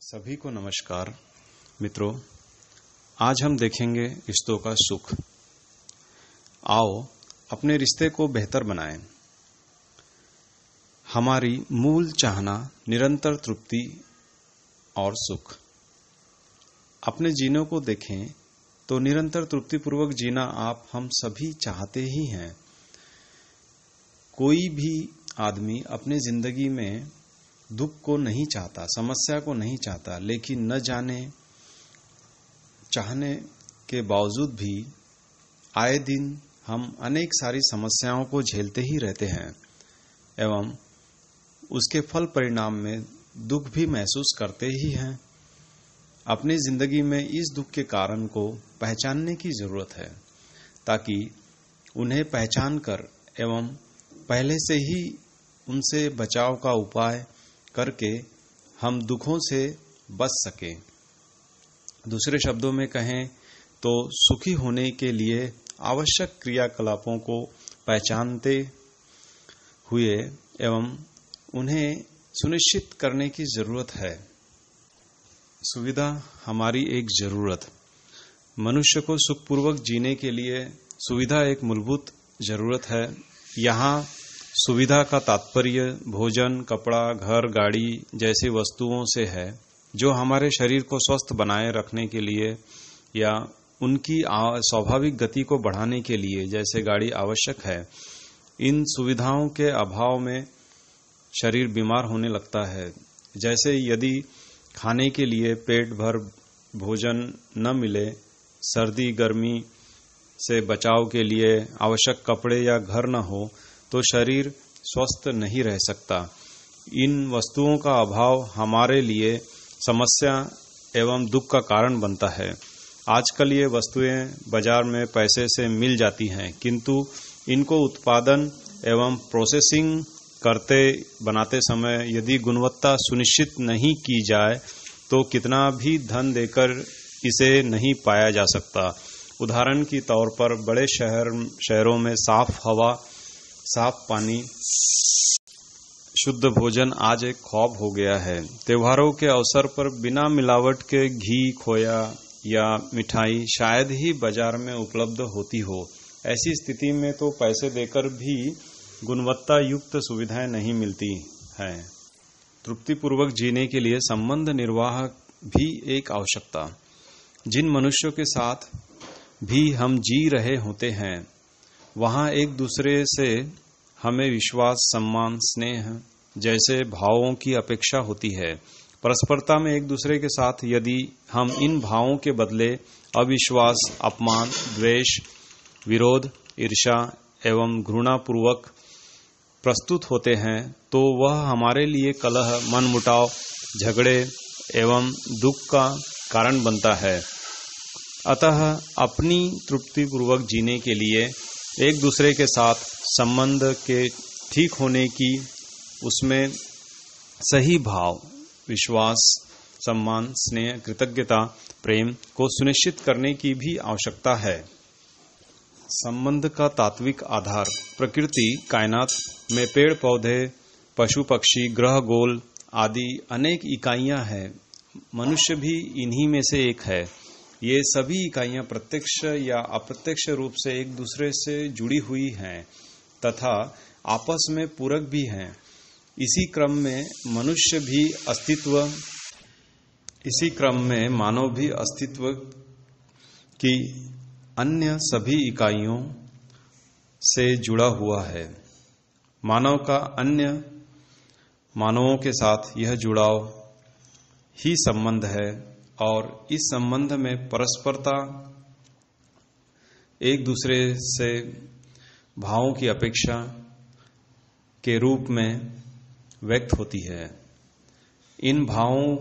सभी को नमस्कार मित्रों। आज हम देखेंगे रिश्तों का सुख। आओ अपने रिश्ते को बेहतर बनाएं। हमारी मूल चाहना निरंतर तृप्ति और सुख। अपने जीने को देखें तो निरंतर तृप्तिपूर्वक जीना आप हम सभी चाहते ही हैं। कोई भी आदमी अपने जिंदगी में दुख को नहीं चाहता, समस्या को नहीं चाहता, लेकिन न जाने चाहने के बावजूद भी आए दिन हम अनेक सारी समस्याओं को झेलते ही रहते हैं एवं उसके फल परिणाम में दुख भी महसूस करते ही हैं। अपनी जिंदगी में इस दुख के कारण को पहचानने की जरूरत है ताकि उन्हें पहचान कर एवं पहले से ही उनसे बचाव का उपाय करके हम दुखों से बच सके। दूसरे शब्दों में कहें तो सुखी होने के लिए आवश्यक क्रियाकलापों को पहचानते हुए एवं उन्हें सुनिश्चित करने की जरूरत है। सुविधा हमारी एक जरूरत। मनुष्य को सुखपूर्वक जीने के लिए सुविधा एक मूलभूत जरूरत है। यहाँ सुविधा का तात्पर्य भोजन, कपड़ा, घर, गाड़ी जैसी वस्तुओं से है जो हमारे शरीर को स्वस्थ बनाए रखने के लिए या उनकी स्वाभाविक गति को बढ़ाने के लिए जैसे गाड़ी आवश्यक है। इन सुविधाओं के अभाव में शरीर बीमार होने लगता है। जैसे यदि खाने के लिए पेट भर भोजन न मिले, सर्दी गर्मी से बचाव के लिए आवश्यक कपड़े या घर न हो तो शरीर स्वस्थ नहीं रह सकता। इन वस्तुओं का अभाव हमारे लिए समस्या एवं दुख का कारण बनता है। आजकल ये वस्तुएं बाजार में पैसे से मिल जाती हैं, किंतु इनको उत्पादन एवं प्रोसेसिंग करते बनाते समय यदि गुणवत्ता सुनिश्चित नहीं की जाए तो कितना भी धन देकर इसे नहीं पाया जा सकता। उदाहरण के तौर पर बड़े शहरों में साफ हवा, साफ पानी, शुद्ध भोजन आज एक ख्वाब हो गया है। त्योहारों के अवसर पर बिना मिलावट के घी, खोया या मिठाई शायद ही बाजार में उपलब्ध होती हो। ऐसी स्थिति में तो पैसे देकर भी गुणवत्ता युक्त सुविधाएं नहीं मिलती हैं। तृप्तिपूर्वक जीने के लिए संबंध निर्वाह भी एक आवश्यकता। जिन मनुष्यों के साथ भी हम जी रहे होते हैं वहां एक दूसरे से हमें विश्वास, सम्मान, स्नेह जैसे भावों की अपेक्षा होती है। परस्परता में एक दूसरे के साथ यदि हम इन भावों के बदले अविश्वास, अपमान, द्वेष, विरोध, ईर्ष्या एवं घृणापूर्वक प्रस्तुत होते हैं तो वह हमारे लिए कलह, मनमुटाव, झगड़े एवं दुख का कारण बनता है। अतः अपनी तृप्तिपूर्वक जीने के लिए एक दूसरे के साथ संबंध के ठीक होने की, उसमें सही भाव, विश्वास, सम्मान, स्नेह, कृतज्ञता, प्रेम को सुनिश्चित करने की भी आवश्यकता है। संबंध का तात्विक आधार प्रकृति, कायनात में पेड़ पौधे, पशु पक्षी, ग्रह गोल आदि अनेक इकाइयां हैं। मनुष्य भी इन्हीं में से एक है। ये सभी इकाइयां प्रत्यक्ष या अप्रत्यक्ष रूप से एक दूसरे से जुड़ी हुई हैं तथा आपस में पूरक भी हैं। इसी क्रम में मानव भी अस्तित्व की अन्य सभी इकाइयों से जुड़ा हुआ है। मानव का अन्य मानवों के साथ यह जुड़ाव ही संबंध है और इस संबंध में परस्परता एक दूसरे से भावों की अपेक्षा के रूप में व्यक्त होती है। इन भावों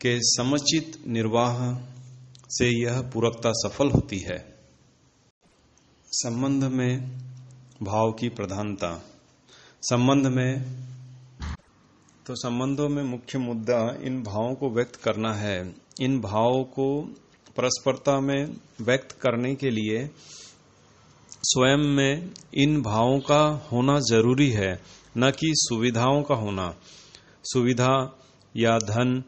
के समुचित निर्वाह से यह पूरकता सफल होती है। संबंध में भाव की प्रधानता। संबंधों में मुख्य मुद्दा इन भावों को व्यक्त करना है। इन भावों को परस्परता में व्यक्त करने के लिए स्वयं में इन भावों का होना जरूरी है, न कि सुविधाओं का होना। सुविधा या धन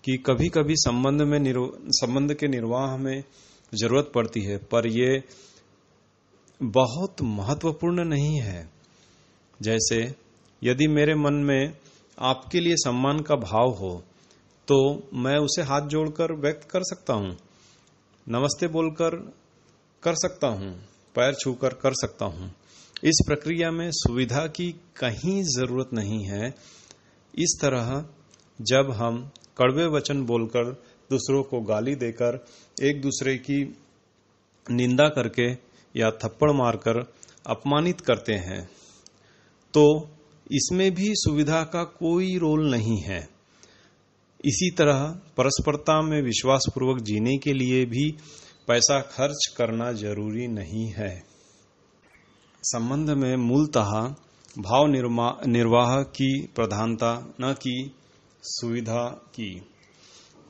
कि कभी कभी संबंध के निर्वाह में जरूरत पड़ती है, पर ये बहुत महत्वपूर्ण नहीं है। जैसे यदि मेरे मन में आपके लिए सम्मान का भाव हो तो मैं उसे हाथ जोड़कर व्यक्त कर सकता हूं, नमस्ते बोलकर कर सकता हूं, पैर छूकर कर सकता हूं। इस प्रक्रिया में सुविधा की कहीं जरूरत नहीं है। इस तरह जब हम कड़वे वचन बोलकर, दूसरों को गाली देकर, एक दूसरे की निंदा करके या थप्पड़ मारकर अपमानित करते हैं तो इसमें भी सुविधा का कोई रोल नहीं है। इसी तरह परस्परता में विश्वासपूर्वक जीने के लिए भी पैसा खर्च करना जरूरी नहीं है। संबंध में मूलतः भाव निर्वाह की प्रधानता, न कि सुविधा की।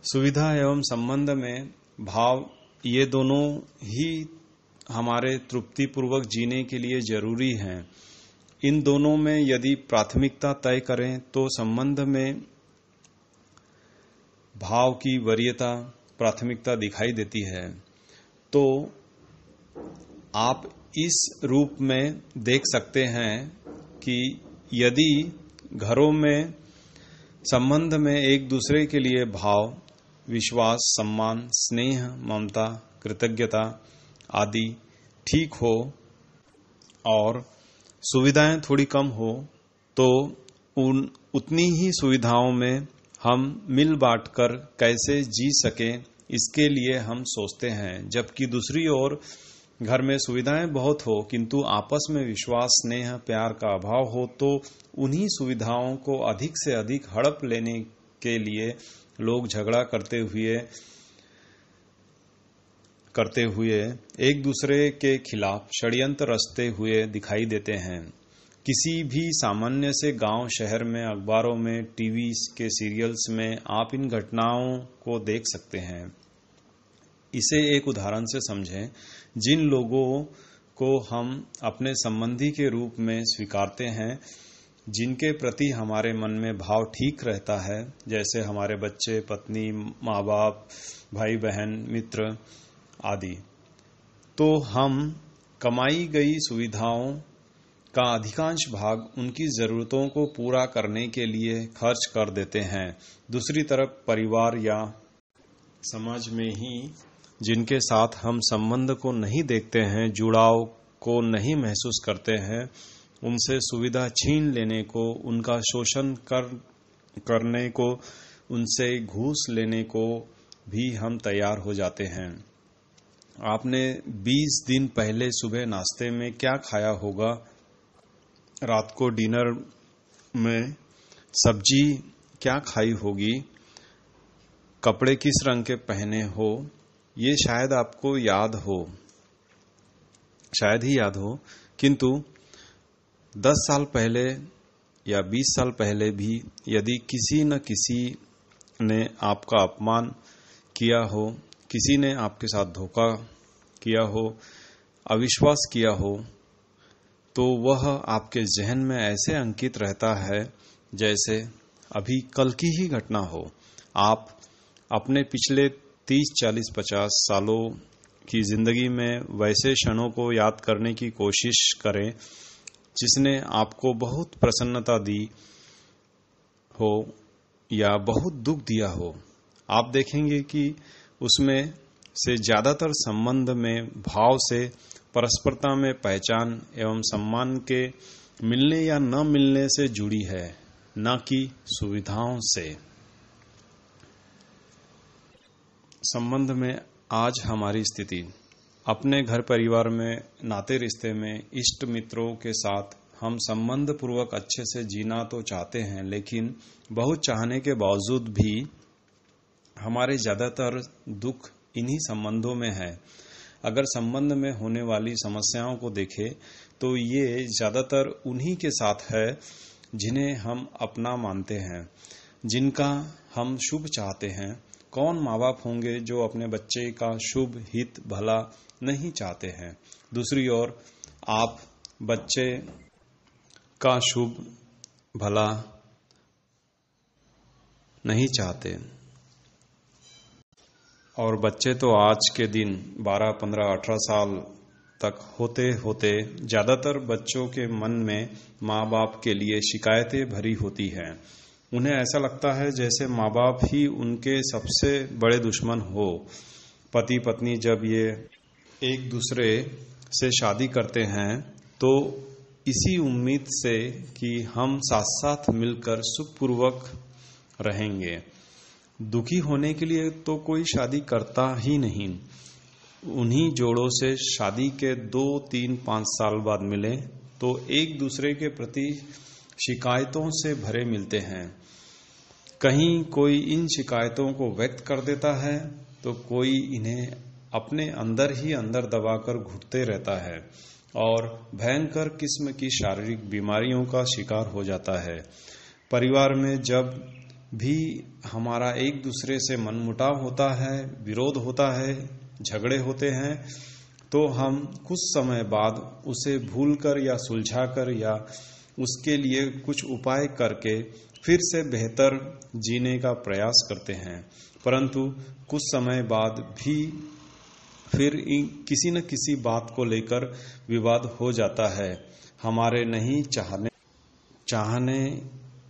सुविधा एवं संबंध में भाव, ये दोनों ही हमारे तृप्तिपूर्वक जीने के लिए जरूरी हैं। इन दोनों में यदि प्राथमिकता तय करें तो संबंध में भाव की वरीयता, प्राथमिकता दिखाई देती है। तो आप इस रूप में देख सकते हैं कि यदि घरों में संबंध में एक दूसरे के लिए भाव, विश्वास, सम्मान, स्नेह, ममता, कृतज्ञता आदि ठीक हो और सुविधाएं थोड़ी कम हो तो उतनी ही सुविधाओं में हम मिल बांटकर कैसे जी सके, इसके लिए हम सोचते हैं। जबकि दूसरी ओर घर में सुविधाएं बहुत हो किंतु आपस में विश्वास, स्नेह, प्यार का अभाव हो तो उन्हीं सुविधाओं को अधिक से अधिक हड़प लेने के लिए लोग झगड़ा करते हुए एक दूसरे के खिलाफ षड्यंत्र रचते हुए दिखाई देते हैं। किसी भी सामान्य से गांव, शहर में, अखबारों में, टीवी के सीरियल्स में आप इन घटनाओं को देख सकते हैं। इसे एक उदाहरण से समझें। जिन लोगों को हम अपने संबंधी के रूप में स्वीकारते हैं, जिनके प्रति हमारे मन में भाव ठीक रहता है, जैसे हमारे बच्चे, पत्नी, माँ बाप, भाई बहन, मित्र आदि, तो हम कमाई गई सुविधाओं का अधिकांश भाग उनकी जरूरतों को पूरा करने के लिए खर्च कर देते हैं। दूसरी तरफ परिवार या समाज में ही जिनके साथ हम संबंध को नहीं देखते हैं, जुड़ाव को नहीं महसूस करते हैं, उनसे सुविधा छीन लेने को, उनका शोषण करने को, उनसे घूस लेने को भी हम तैयार हो जाते हैं। आपने 20 दिन पहले सुबह नाश्ते में क्या खाया होगा, रात को डिनर में सब्जी क्या खाई होगी, कपड़े किस रंग के पहने हो, ये शायद आपको याद हो, शायद ही याद हो, किंतु 10 साल पहले या 20 साल पहले भी यदि किसी न किसी ने आपका अपमान किया हो, किसी ने आपके साथ धोखा किया हो, अविश्वास किया हो, तो वह आपके जहन में ऐसे अंकित रहता है जैसे अभी कल की ही घटना हो। आप अपने पिछले 30, 40, 50 सालों की जिंदगी में वैसे क्षणों को याद करने की कोशिश करें जिसने आपको बहुत प्रसन्नता दी हो या बहुत दुख दिया हो। आप देखेंगे कि उसमें से ज्यादातर संबंध में भाव से, परस्परता में पहचान एवं सम्मान के मिलने या न मिलने से जुड़ी है, न कि सुविधाओं से। संबंध में आज हमारी स्थिति, अपने घर परिवार में, नाते रिश्ते में, इष्ट मित्रों के साथ हम संबंध पूर्वक अच्छे से जीना तो चाहते हैं, लेकिन बहुत चाहने के बावजूद भी हमारे ज्यादातर दुख इन्हीं संबंधों में है। अगर संबंध में होने वाली समस्याओं को देखें तो ये ज्यादातर उन्हीं के साथ है जिन्हें हम अपना मानते हैं, जिनका हम शुभ चाहते हैं। कौन माँ बाप होंगे जो अपने बच्चे का शुभ, हित, भला नहीं चाहते हैं। दूसरी ओर आप बच्चे का शुभ, भला नहीं चाहते और बच्चे तो आज के दिन 12, 15, 18 साल तक होते होते ज्यादातर बच्चों के मन में माँ बाप के लिए शिकायतें भरी होती हैं। उन्हें ऐसा लगता है जैसे माँ बाप ही उनके सबसे बड़े दुश्मन हो। पति पत्नी जब ये एक दूसरे से शादी करते हैं तो इसी उम्मीद से कि हम साथ साथ मिलकर सुखपूर्वक रहेंगे। दुखी होने के लिए तो कोई शादी करता ही नहीं। उन्हीं जोड़ों से शादी के 2, 3, 5 साल बाद मिले तो एक दूसरे के प्रति शिकायतों से भरे मिलते हैं। कहीं कोई इन शिकायतों को व्यक्त कर देता है तो कोई इन्हें अपने अंदर ही अंदर दबाकर घुटते रहता है और भयंकर किस्म की शारीरिक बीमारियों का शिकार हो जाता है। परिवार में जब भी हमारा एक दूसरे से मनमुटाव होता है, विरोध होता है, झगड़े होते हैं, तो हम कुछ समय बाद उसे भूलकर या सुलझाकर या उसके लिए कुछ उपाय करके फिर से बेहतर जीने का प्रयास करते हैं। परंतु कुछ समय बाद भी फिर किसी न किसी बात को लेकर विवाद हो जाता है। हमारे नहीं चाहने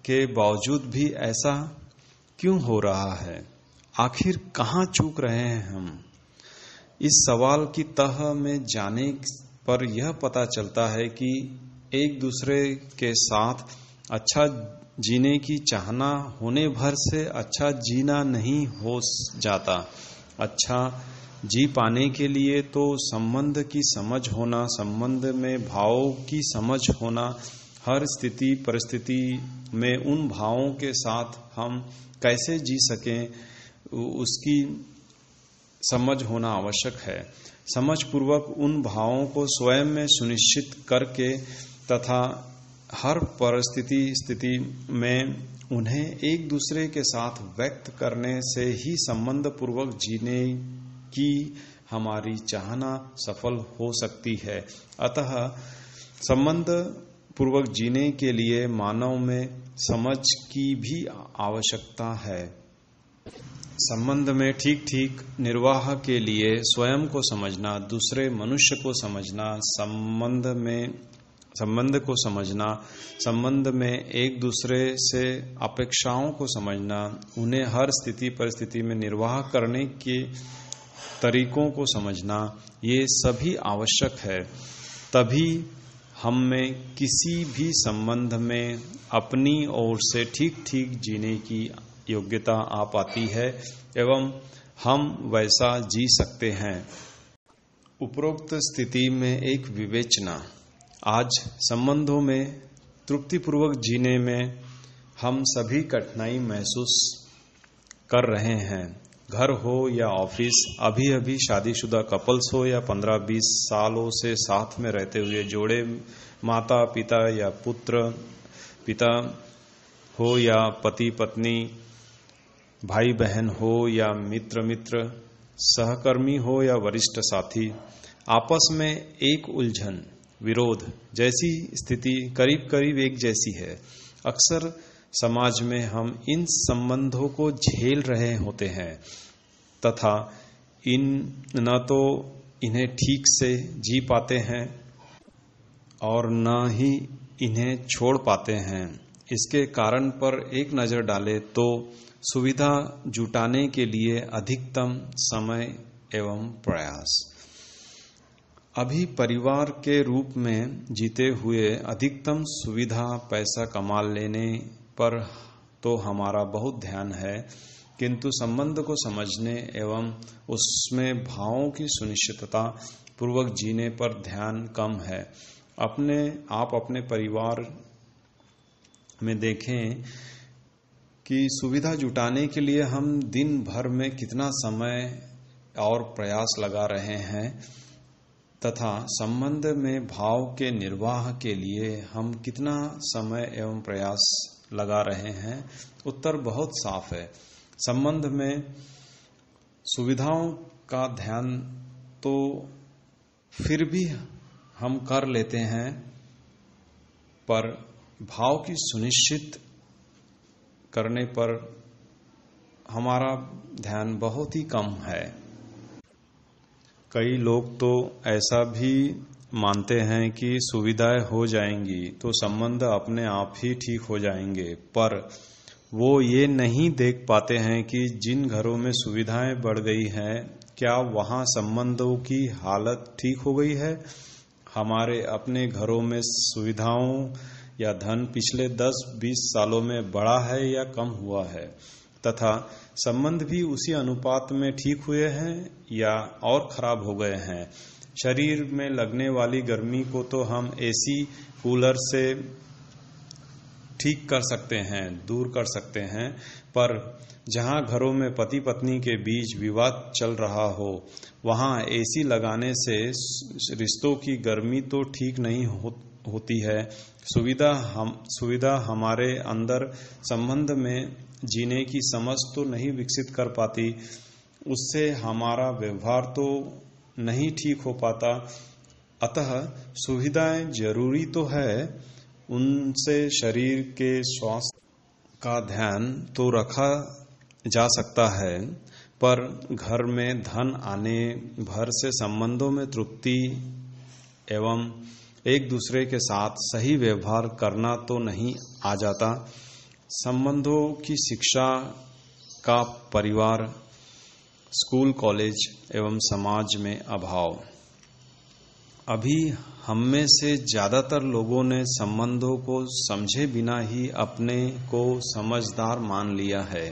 के बावजूद भी ऐसा क्यों हो रहा है? आखिर कहाँ चूक रहे हैं हम? इस सवाल की तह में जाने पर यह पता चलता है कि एक दूसरे के साथ अच्छा जीने की चाहना होने भर से अच्छा जीना नहीं हो जाता। अच्छा जी पाने के लिए तो संबंध की समझ होना, संबंध में भावों की समझ होना, हर स्थिति परिस्थिति में उन भावों के साथ हम कैसे जी सकें उसकी समझ होना आवश्यक है। समझ पूर्वक उन भावों को स्वयं में सुनिश्चित करके तथा हर स्थिति में उन्हें एक दूसरे के साथ व्यक्त करने से ही संबंध पूर्वक जीने की हमारी चाहना सफल हो सकती है। अतः संबंध पूर्वक जीने के लिए मानव में समझ की भी आवश्यकता है। संबंध में ठीक ठीक निर्वाह के लिए स्वयं को समझना, दूसरे मनुष्य को समझना, संबंध को समझना, संबंध में एक दूसरे से अपेक्षाओं को समझना, उन्हें हर स्थिति परिस्थिति में निर्वाह करने के तरीकों को समझना, ये सभी आवश्यक है। तभी हम में किसी भी संबंध में अपनी ओर से ठीक ठीक जीने की योग्यता आ पाती है एवं हम वैसा जी सकते हैं। उपरोक्त स्थिति में एक विवेचना। आज संबंधों में तृप्तिपूर्वक जीने में हम सभी कठिनाई महसूस कर रहे हैं। घर हो या ऑफिस, अभी अभी शादीशुदा कपल्स हो या 15-20 सालों से साथ में रहते हुए जोड़े, माता पिता या पुत्र पिता हो या पति पत्नी, भाई बहन हो या मित्र सहकर्मी हो या वरिष्ठ साथी, आपस में एक उलझन, विरोध जैसी स्थिति करीब करीब एक जैसी है। अक्सर समाज में हम इन संबंधों को झेल रहे होते हैं तथा न तो इन्हें ठीक से जी पाते हैं और न ही इन्हें छोड़ पाते हैं। इसके कारण पर एक नजर डालें तो सुविधा जुटाने के लिए अधिकतम समय एवं प्रयास। अभी परिवार के रूप में जीते हुए अधिकतम सुविधा पैसा कमा लेने पर तो हमारा बहुत ध्यान है, किंतु संबंध को समझने एवं उसमें भावों की सुनिश्चितता पूर्वक जीने पर ध्यान कम है। अपने परिवार में देखें कि सुविधा जुटाने के लिए हम दिन भर में कितना समय और प्रयास लगा रहे हैं तथा संबंध में भाव के निर्वाह के लिए हम कितना समय एवं प्रयास लगा रहे हैं। उत्तर बहुत साफ है। संबंध में सुविधाओं का ध्यान तो फिर भी हम कर लेते हैं, पर भाव की सुनिश्चित करने पर हमारा ध्यान बहुत ही कम है। कई लोग तो ऐसा भी मानते हैं कि सुविधाएं हो जाएंगी तो संबंध अपने आप ही ठीक हो जाएंगे, पर वो ये नहीं देख पाते हैं कि जिन घरों में सुविधाएं बढ़ गई हैं, क्या वहां संबंधों की हालत ठीक हो गई है? हमारे अपने घरों में सुविधाओं या धन पिछले 10-20 सालों में बढ़ा है या कम हुआ है, तथा संबंध भी उसी अनुपात में ठीक हुए हैं या और खराब हो गए हैं। शरीर में लगने वाली गर्मी को तो हम एसी कूलर से ठीक कर सकते हैं, दूर कर सकते हैं, पर जहां घरों में पति पत्नी के बीच विवाद चल रहा हो, वहां एसी लगाने से रिश्तों की गर्मी तो ठीक नहीं होती है। सुविधा हमारे अंदर संबंध में जीने की समझ तो नहीं विकसित कर पाती, उससे हमारा व्यवहार तो नहीं ठीक हो पाता। अतः सुविधाएं जरूरी तो है, उनसे शरीर के स्वास्थ्य का ध्यान तो रखा जा सकता है, पर घर में धन आने भर से संबंधों में तृप्ति एवं एक दूसरे के साथ सही व्यवहार करना तो नहीं आ जाता। संबंधों की शिक्षा का परिवार, स्कूल, कॉलेज एवं समाज में अभाव। अभी हम में से ज्यादातर लोगों ने संबंधों को समझे बिना ही अपने को समझदार मान लिया है।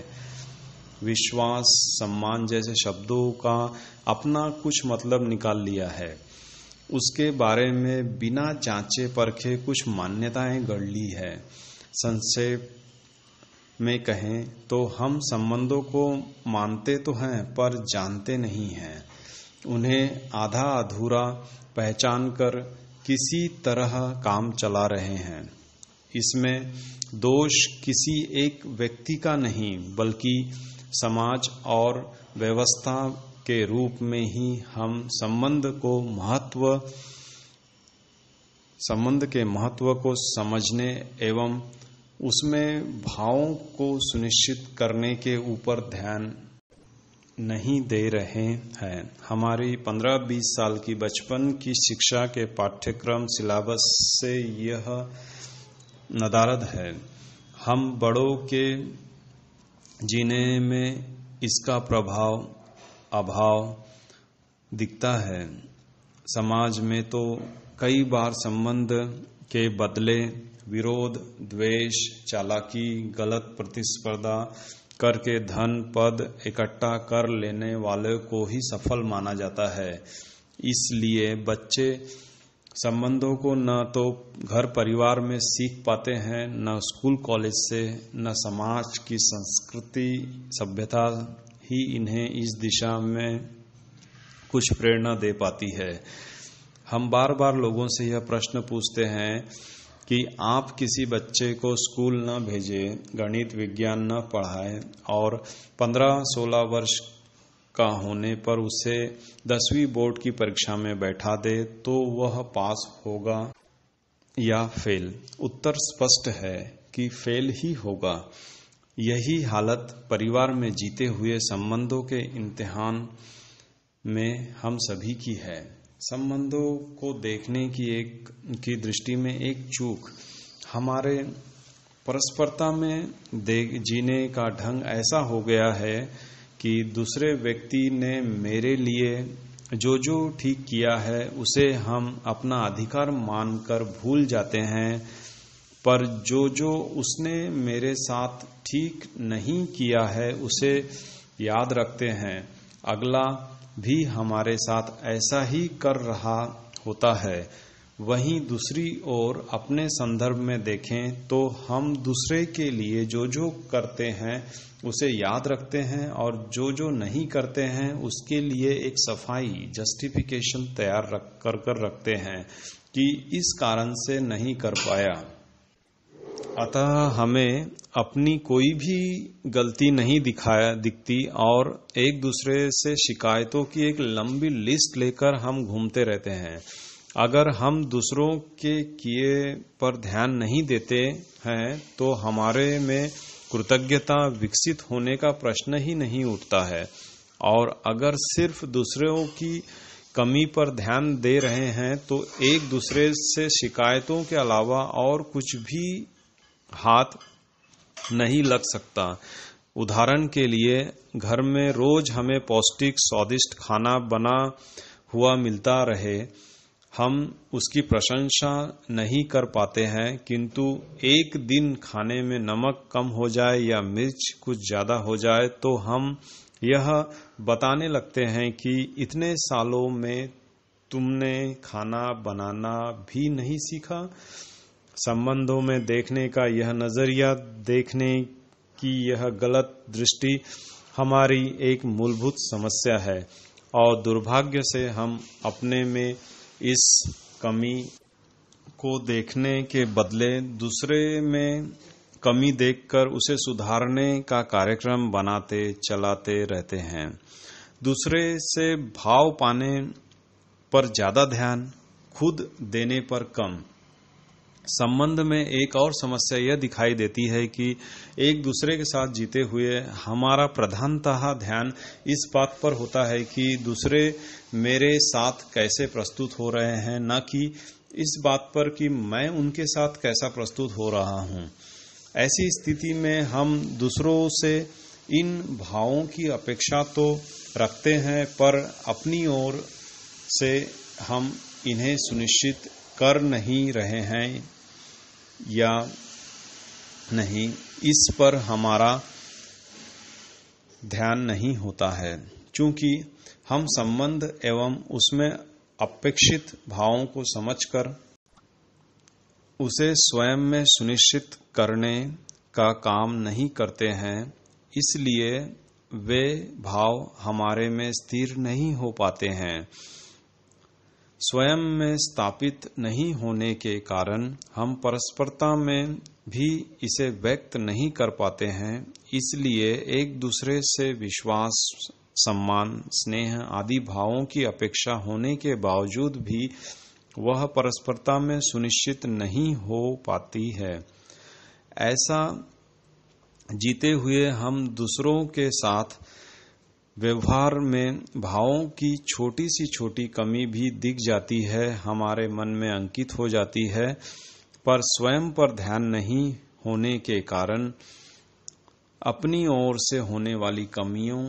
विश्वास, सम्मान जैसे शब्दों का अपना कुछ मतलब निकाल लिया है। उसके बारे में बिना जांचे परखे कुछ मान्यताएं गढ़ ली है। संक्षेप में कहें तो हम संबंधों को मानते तो हैं, पर जानते नहीं हैं। उन्हें आधा अधूरा पहचान कर किसी तरह काम चला रहे हैं। इसमें दोष किसी एक व्यक्ति का नहीं, बल्कि समाज और व्यवस्था के रूप में ही हम संबंध के महत्व को समझने एवं उसमें भावों को सुनिश्चित करने के ऊपर ध्यान नहीं दे रहे हैं। हमारी 15-20 साल की बचपन की शिक्षा के पाठ्यक्रम सिलेबस से यह नदारद है। हम बड़ों के जीने में इसका अभाव दिखता है। समाज में तो कई बार संबंध के बदले विरोध, द्वेष, चालाकी, गलत प्रतिस्पर्धा करके धन पद इकट्ठा कर लेने वाले को ही सफल माना जाता है। इसलिए बच्चे संबंधों को न तो घर परिवार में सीख पाते हैं, न स्कूल कॉलेज से, न समाज की संस्कृति सभ्यता ही इन्हें इस दिशा में कुछ प्रेरणा दे पाती है। हम बार बार लोगों से यह प्रश्न पूछते हैं कि आप किसी बच्चे को स्कूल न भेजें, गणित विज्ञान न पढ़ाएं और 15-16 वर्ष का होने पर उसे 10वीं बोर्ड की परीक्षा में बैठा दे, तो वह पास होगा या फेल? उत्तर स्पष्ट है कि फेल ही होगा। यही हालत परिवार में जीते हुए संबंधों के इम्तिहान में हम सभी की है। संबंधों को देखने की दृष्टि में एक चूक, हमारे परस्परता में जीने का ढंग ऐसा हो गया है कि दूसरे व्यक्ति ने मेरे लिए जो ठीक किया है उसे हम अपना अधिकार मानकर भूल जाते हैं, पर जो उसने मेरे साथ ठीक नहीं किया है उसे याद रखते हैं। अगला भी हमारे साथ ऐसा ही कर रहा होता है। वहीं दूसरी ओर अपने संदर्भ में देखें तो हम दूसरे के लिए जो करते हैं उसे याद रखते हैं और जो नहीं करते हैं उसके लिए एक सफाई जस्टिफिकेशन तैयार कर रखते हैं कि इस कारण से नहीं कर पाया। अतः हमें अपनी कोई भी गलती नहीं दिखती और एक दूसरे से शिकायतों की एक लंबी लिस्ट लेकर हम घूमते रहते हैं। अगर हम दूसरों के किए पर ध्यान नहीं देते हैं तो हमारे में कृतज्ञता विकसित होने का प्रश्न ही नहीं उठता है। और अगर सिर्फ दूसरों की कमी पर ध्यान दे रहे हैं तो एक दूसरे से शिकायतों के अलावा और कुछ भी हाथ नहीं लग सकता। उदाहरण के लिए, घर में रोज हमें पौष्टिक स्वादिष्ट खाना बना हुआ मिलता रहे, हम उसकी प्रशंसा नहीं कर पाते हैं, किंतु एक दिन खाने में नमक कम हो जाए या मिर्च कुछ ज्यादा हो जाए तो हम यह बताने लगते हैं कि इतने सालों में तुमने खाना बनाना भी नहीं सीखा। संबंधों में देखने का यह नजरिया, देखने की यह गलत दृष्टि हमारी एक मूलभूत समस्या है और दुर्भाग्य से हम अपने में इस कमी को देखने के बदले दूसरे में कमी देखकर उसे सुधारने का कार्यक्रम बनाते चलाते रहते हैं। दूसरे से भाव पाने पर ज्यादा ध्यान, खुद देने पर कम। संबंध में एक और समस्या यह दिखाई देती है कि एक दूसरे के साथ जीते हुए हमारा प्रधानतः ध्यान इस बात पर होता है कि दूसरे मेरे साथ कैसे प्रस्तुत हो रहे हैं, न कि इस बात पर कि मैं उनके साथ कैसा प्रस्तुत हो रहा हूं। ऐसी स्थिति में हम दूसरों से इन भावों की अपेक्षा तो रखते हैं, पर अपनी ओर से हम इन्हें सुनिश्चित कर नहीं रहे हैं या नहीं, इस पर हमारा ध्यान नहीं होता है। चूंकि हम संबंध एवं उसमें अपेक्षित भावों को समझकर उसे स्वयं में सुनिश्चित करने का काम नहीं करते हैं, इसलिए वे भाव हमारे में स्थिर नहीं हो पाते हैं। स्वयं में स्थापित नहीं होने के कारण हम परस्परता में भी इसे व्यक्त नहीं कर पाते हैं। इसलिए एक दूसरे से विश्वास, सम्मान, स्नेह आदि भावों की अपेक्षा होने के बावजूद भी वह परस्परता में सुनिश्चित नहीं हो पाती है। ऐसा जीते हुए हम दूसरों के साथ व्यवहार में भावों की छोटी सी छोटी कमी भी दिख जाती है, हमारे मन में अंकित हो जाती है, पर स्वयं पर ध्यान नहीं होने के कारण अपनी ओर से होने वाली कमियों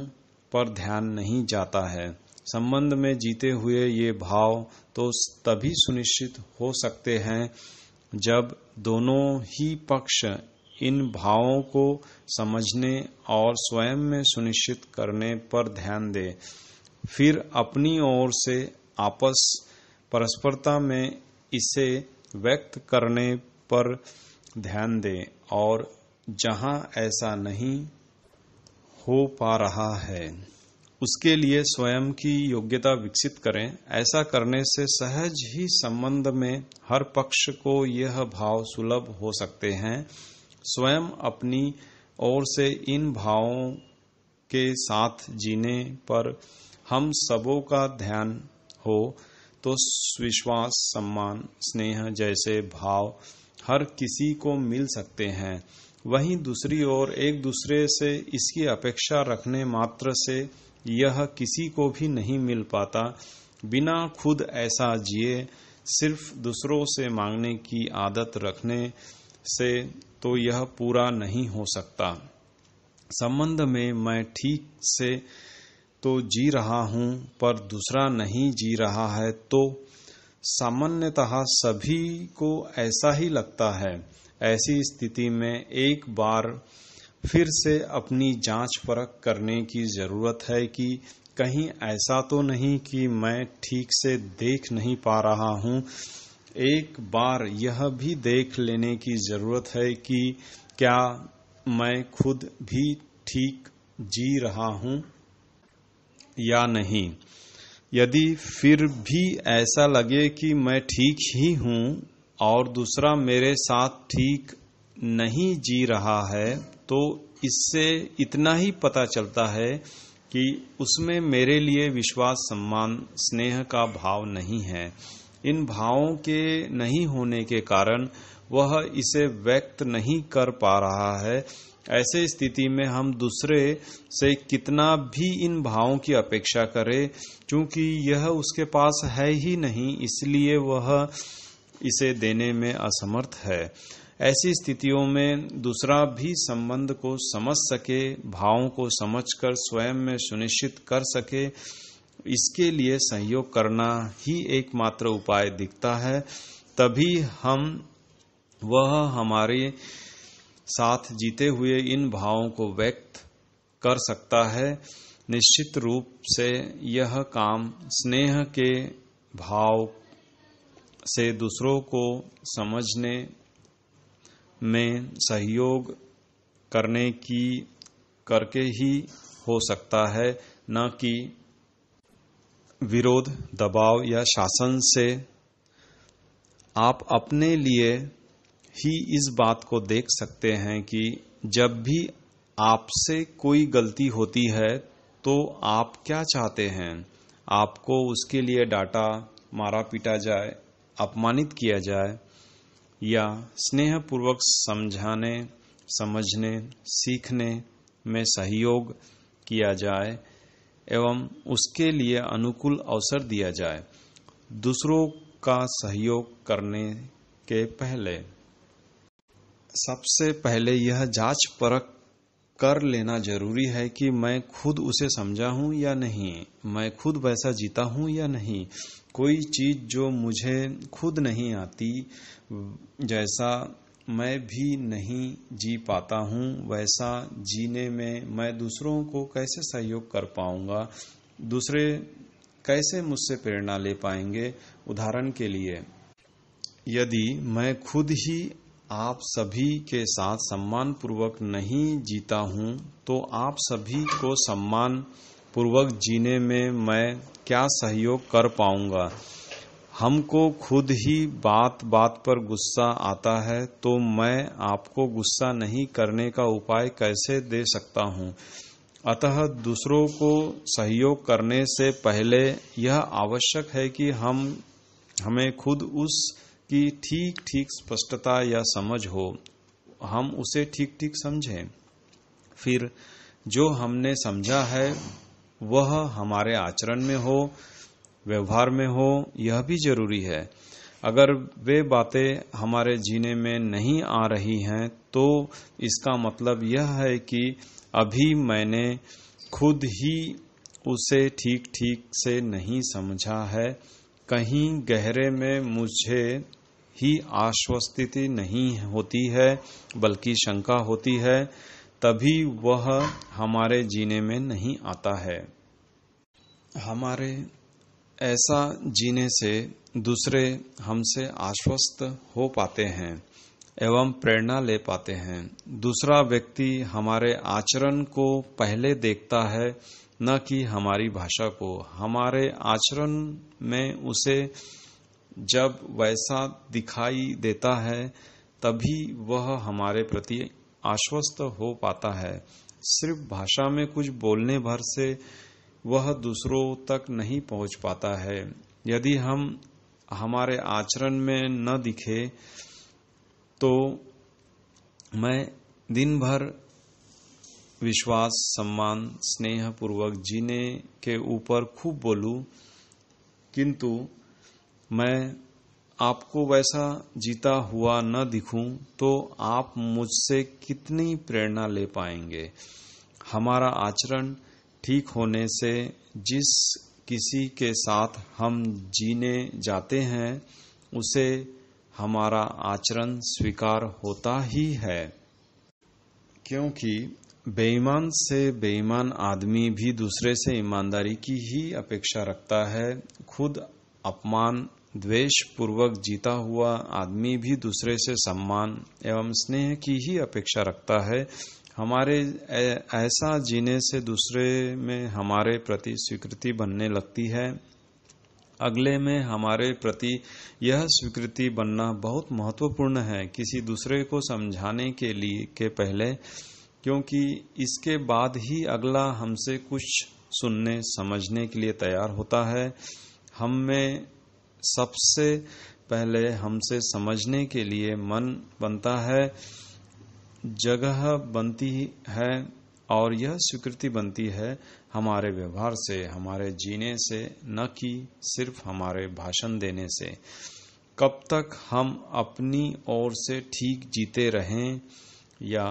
पर ध्यान नहीं जाता है। संबंध में जीते हुए ये भाव तो तभी सुनिश्चित हो सकते हैं जब दोनों ही पक्ष इन भावों को समझने और स्वयं में सुनिश्चित करने पर ध्यान दे, फिर अपनी ओर से परस्परता में इसे व्यक्त करने पर ध्यान दे, और जहां ऐसा नहीं हो पा रहा है उसके लिए स्वयं की योग्यता विकसित करें। ऐसा करने से सहज ही संबंध में हर पक्ष को यह भाव सुलभ हो सकते हैं। स्वयं अपनी ओर से इन भावों के साथ जीने पर हम सबों का ध्यान हो तो विश्वास, सम्मान, स्नेह जैसे भाव हर किसी को मिल सकते हैं। वहीं दूसरी ओर एक दूसरे से इसकी अपेक्षा रखने मात्र से यह किसी को भी नहीं मिल पाता। बिना खुद ऐसा जिए सिर्फ दूसरों से मांगने की आदत रखने से तो यह पूरा नहीं हो सकता। संबंध में मैं ठीक से तो जी रहा हूं पर दूसरा नहीं जी रहा है तो सामान्यतः सभी को ऐसा ही लगता है। ऐसी स्थिति में एक बार फिर से अपनी जांच परख करने की जरूरत है कि कहीं ऐसा तो नहीं कि मैं ठीक से देख नहीं पा रहा हूं। एक बार यह भी देख लेने की जरूरत है कि क्या मैं खुद भी ठीक जी रहा हूं या नहीं। यदि फिर भी ऐसा लगे कि मैं ठीक ही हूं और दूसरा मेरे साथ ठीक नहीं जी रहा है, तो इससे इतना ही पता चलता है कि उसमें मेरे लिए विश्वास, सम्मान, स्नेह का भाव नहीं है। इन भावों के नहीं होने के कारण वह इसे व्यक्त नहीं कर पा रहा है। ऐसे स्थिति में हम दूसरे से कितना भी इन भावों की अपेक्षा करें, क्योंकि यह उसके पास है ही नहीं, इसलिए वह इसे देने में असमर्थ है। ऐसी स्थितियों में दूसरा भी संबंध को समझ सके, भावों को समझकर स्वयं में सुनिश्चित कर सके, इसके लिए सहयोग करना ही एकमात्र उपाय दिखता है। तभी वह हमारे साथ जीते हुए इन भावों को व्यक्त कर सकता है। निश्चित रूप से यह काम स्नेह के भाव से दूसरों को समझने में सहयोग करके ही हो सकता है, न कि विरोध, दबाव या शासन से। आप अपने लिए ही इस बात को देख सकते हैं कि जब भी आपसे कोई गलती होती है तो आप क्या चाहते हैं? आपको उसके लिए डांटा, मारा पीटा जाए, अपमानित किया जाए, या स्नेहपूर्वक समझाने, समझने, सीखने में सहयोग किया जाए एवं उसके लिए अनुकूल अवसर दिया जाए। दूसरों का सहयोग करने के पहले सबसे पहले यह जांच परख कर लेना जरूरी है कि मैं खुद उसे समझा हूं या नहीं, मैं खुद वैसा जीता हूं या नहीं। कोई चीज जो मुझे खुद नहीं आती, जैसा मैं भी नहीं जी पाता हूं, वैसा जीने में मैं दूसरों को कैसे सहयोग कर पाऊंगा? दूसरे कैसे मुझसे प्रेरणा ले पाएंगे? उदाहरण के लिए, यदि मैं खुद ही आप सभी के साथ सम्मान पूर्वक नहीं जीता हूं, तो आप सभी को सम्मान पूर्वक जीने में मैं क्या सहयोग कर पाऊंगा? हमको खुद ही बात बात पर गुस्सा आता है, तो मैं आपको गुस्सा नहीं करने का उपाय कैसे दे सकता हूं? अतः दूसरों को सहयोग करने से पहले यह आवश्यक है कि हमें खुद उसकी ठीक ठीक स्पष्टता या समझ हो, हम उसे ठीक ठीक समझें। फिर जो हमने समझा है वह हमारे आचरण में हो, व्यवहार में हो, यह भी जरूरी है। अगर वे बातें हमारे जीने में नहीं आ रही हैं, तो इसका मतलब यह है कि अभी मैंने खुद ही उसे ठीक ठीक से नहीं समझा है। कहीं गहरे में मुझे ही आश्वस्ति नहीं होती है, बल्कि शंका होती है, तभी वह हमारे जीने में नहीं आता है। हमारे ऐसा जीने से दूसरे हमसे आश्वस्त हो पाते हैं एवं प्रेरणा ले पाते हैं। दूसरा व्यक्ति हमारे आचरण को पहले देखता है, न कि हमारी भाषा को। हमारे आचरण में उसे जब वैसा दिखाई देता है, तभी वह हमारे प्रति आश्वस्त हो पाता है। सिर्फ भाषा में कुछ बोलने भर से वह दूसरों तक नहीं पहुंच पाता है। यदि हम हमारे आचरण में न दिखे, तो मैं दिन भर विश्वास, सम्मान, स्नेह पूर्वक जीने के ऊपर खूब बोलूं, किंतु मैं आपको वैसा जीता हुआ न दिखूं, तो आप मुझसे कितनी प्रेरणा ले पाएंगे? हमारा आचरण ठीक होने से जिस किसी के साथ हम जीने जाते हैं, उसे हमारा आचरण स्वीकार होता ही है। क्योंकि बेईमान से बेईमान आदमी भी दूसरे से ईमानदारी की ही अपेक्षा रखता है। खुद अपमान, द्वेष पूर्वक जीता हुआ आदमी भी दूसरे से सम्मान एवं स्नेह की ही अपेक्षा रखता है। हमारे ऐसा जीने से दूसरे में हमारे प्रति स्वीकृति बनने लगती है। अगले में हमारे प्रति यह स्वीकृति बनना बहुत महत्वपूर्ण है, किसी दूसरे को समझाने के पहले, क्योंकि इसके बाद ही अगला हमसे कुछ सुनने समझने के लिए तैयार होता है। हम में सबसे पहले हमसे समझने के लिए मन बनता है, जगह बनती है और यह स्वीकृति बनती है हमारे व्यवहार से, हमारे जीने से, न कि सिर्फ हमारे भाषण देने से। कब तक हम अपनी ओर से ठीक जीते रहें या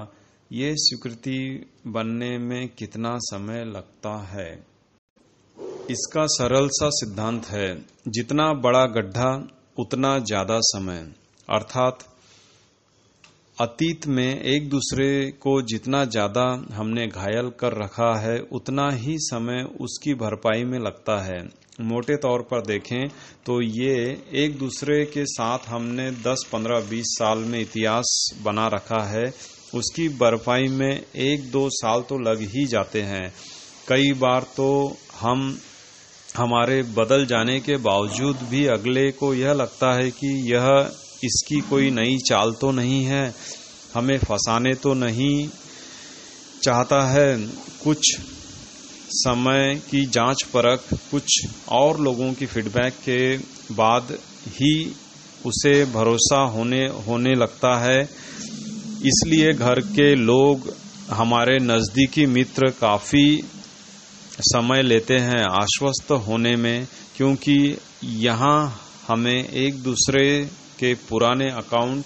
ये स्वीकृति बनने में कितना समय लगता है। इसका सरल सा सिद्धांत है, जितना बड़ा गड्ढा उतना ज्यादा समय। अर्थात अतीत में एक दूसरे को जितना ज्यादा हमने घायल कर रखा है, उतना ही समय उसकी भरपाई में लगता है। मोटे तौर पर देखें तो ये एक दूसरे के साथ हमने 10, 15, 20 साल में इतिहास बना रखा है, उसकी भरपाई में 1-2 साल तो लग ही जाते हैं। कई बार तो हम हमारे बदल जाने के बावजूद भी अगले को यह लगता है कि यह इसकी कोई नई चाल तो नहीं है, हमें फंसाने तो नहीं चाहता है। कुछ समय की जांच परख, कुछ और लोगों की फीडबैक के बाद ही उसे भरोसा होने लगता है। इसलिए घर के लोग, हमारे नजदीकी मित्र काफी समय लेते हैं आश्वस्त होने में, क्योंकि यहाँ हमें एक दूसरे के पुराने अकाउंट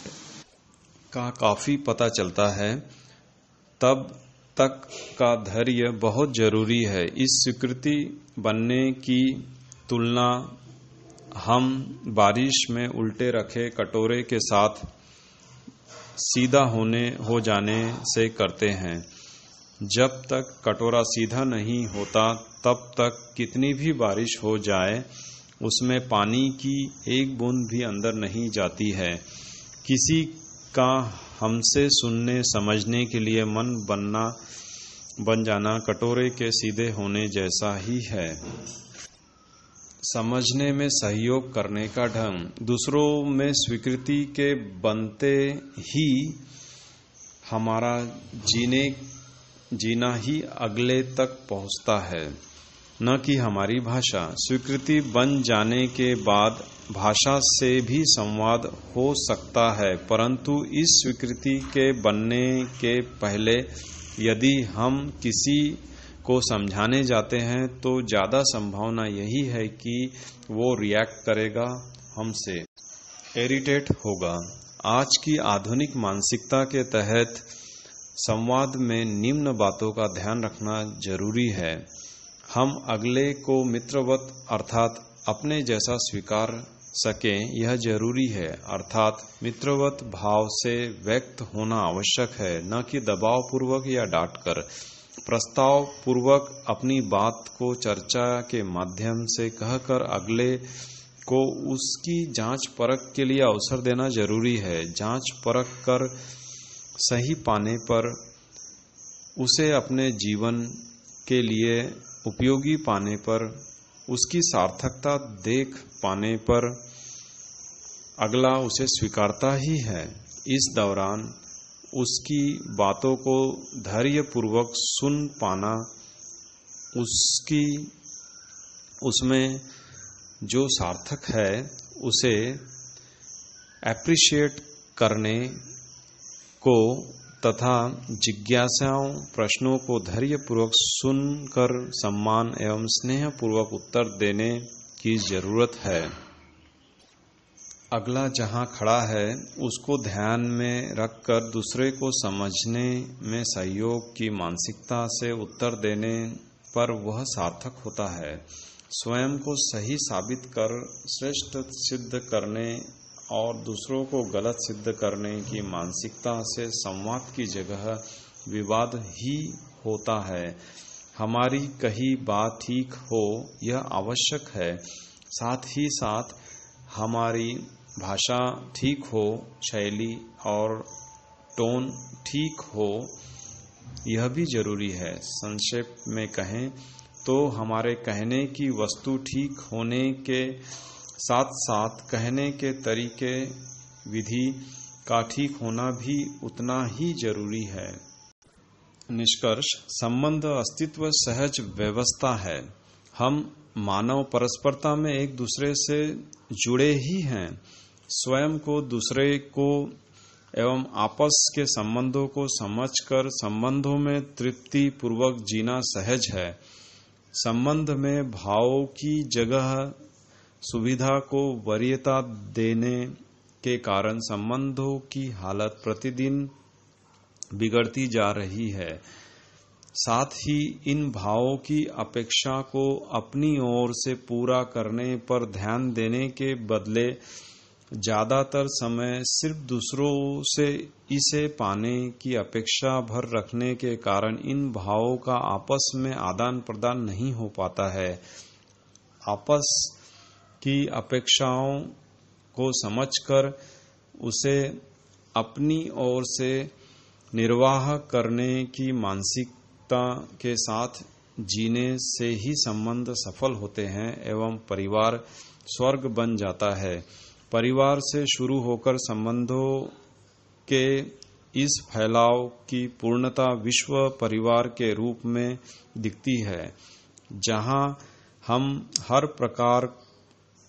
का काफी पता चलता है। तब तक का धैर्य बहुत जरूरी है। इस स्वीकृति बनने की तुलना हम बारिश में उल्टे रखे कटोरे के साथ सीधा हो जाने से करते हैं। जब तक कटोरा सीधा नहीं होता, तब तक कितनी भी बारिश हो जाए, उसमें पानी की एक बूंद भी अंदर नहीं जाती है। किसी का हमसे सुनने समझने के लिए मन बन जाना कटोरे के सीधे होने जैसा ही है। समझने में सहयोग करने का ढंग, दूसरों में स्वीकृति के बनते ही हमारा जीना ही अगले तक पहुंचता है, न कि हमारी भाषा। स्वीकृति बन जाने के बाद भाषा से भी संवाद हो सकता है, परंतु इस स्वीकृति के बनने के पहले यदि हम किसी को समझाने जाते हैं तो ज्यादा संभावना यही है कि वो रिएक्ट करेगा, हमसे इरिटेट होगा। आज की आधुनिक मानसिकता के तहत संवाद में निम्न बातों का ध्यान रखना जरूरी है। हम अगले को मित्रवत अर्थात अपने जैसा स्वीकार सकें, यह जरूरी है। अर्थात मित्रवत भाव से व्यक्त होना आवश्यक है, न कि दबाव पूर्वक या डांटकर। प्रस्ताव पूर्वक अपनी बात को चर्चा के माध्यम से कहकर अगले को उसकी जांच परख के लिए अवसर देना जरूरी है। जांच परख कर सही पाने पर, उसे अपने जीवन के लिए उपयोगी पाने पर, उसकी सार्थकता देख पाने पर अगला उसे स्वीकारता ही है। इस दौरान उसकी बातों को धैर्यपूर्वक सुन पाना, उसमें जो सार्थक है उसे एप्रिशिएट करने को तथा जिज्ञासाओं, प्रश्नों को धैर्यपूर्वक सुनकर सम्मान एवं स्नेहपूर्वक उत्तर देने की जरूरत है। अगला जहां खड़ा है उसको ध्यान में रखकर दूसरे को समझने में सहयोग की मानसिकता से उत्तर देने पर वह सार्थक होता है। स्वयं को सही साबित कर श्रेष्ठ सिद्ध करने और दूसरों को गलत सिद्ध करने की मानसिकता से संवाद की जगह विवाद ही होता है। हमारी कही बात ठीक हो यह आवश्यक है, साथ ही साथ हमारी भाषा ठीक हो, शैली और टोन ठीक हो, यह भी जरूरी है। संक्षेप में कहें तो हमारे कहने की वस्तु ठीक होने के साथ साथ कहने के तरीके, विधि का ठीक होना भी उतना ही जरूरी है। निष्कर्ष, संबंध अस्तित्व सहज व्यवस्था है। हम मानव परस्परता में एक दूसरे से जुड़े ही हैं। स्वयं को, दूसरे को एवं आपस के संबंधों को समझकर संबंधों में तृप्ति पूर्वक जीना सहज है। संबंध में भावों की जगह सुविधा को वरीयता देने के कारण संबंधों की हालत प्रतिदिन बिगड़ती जा रही है। साथ ही इन भावों की अपेक्षा को अपनी ओर से पूरा करने पर ध्यान देने के बदले ज्यादातर समय सिर्फ दूसरों से इसे पाने की अपेक्षा भर रखने के कारण इन भावों का आपस में आदान प्रदान नहीं हो पाता है। आपस की अपेक्षाओं को समझकर उसे अपनी ओर से निर्वाह करने की मानसिकता के साथ जीने से ही संबंध सफल होते हैं एवं परिवार स्वर्ग बन जाता है। परिवार से शुरू होकर संबंधों के इस फैलाव की पूर्णता विश्व परिवार के रूप में दिखती है, जहां हम हर प्रकार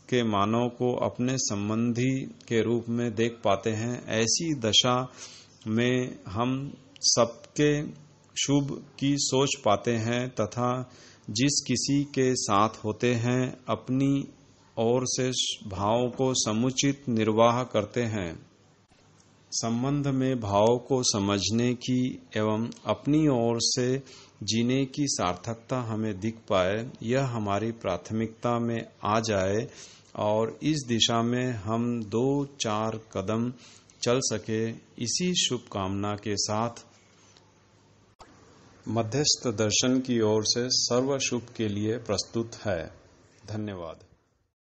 के मानव को अपने संबंधी के रूप में देख पाते हैं। ऐसी दशा में हम सबके शुभ की सोच पाते हैं तथा जिस किसी के साथ होते हैं अपनी ओर से भावों को समुचित निर्वाह करते हैं। संबंध में भाव को समझने की एवं अपनी ओर से जीने की सार्थकता हमें दिख पाए, यह हमारी प्राथमिकता में आ जाए और इस दिशा में हम 2-4 कदम चल सके, इसी शुभकामना के साथ मध्यस्थ दर्शन की ओर से सर्व शुभ के लिए प्रस्तुत है। धन्यवाद।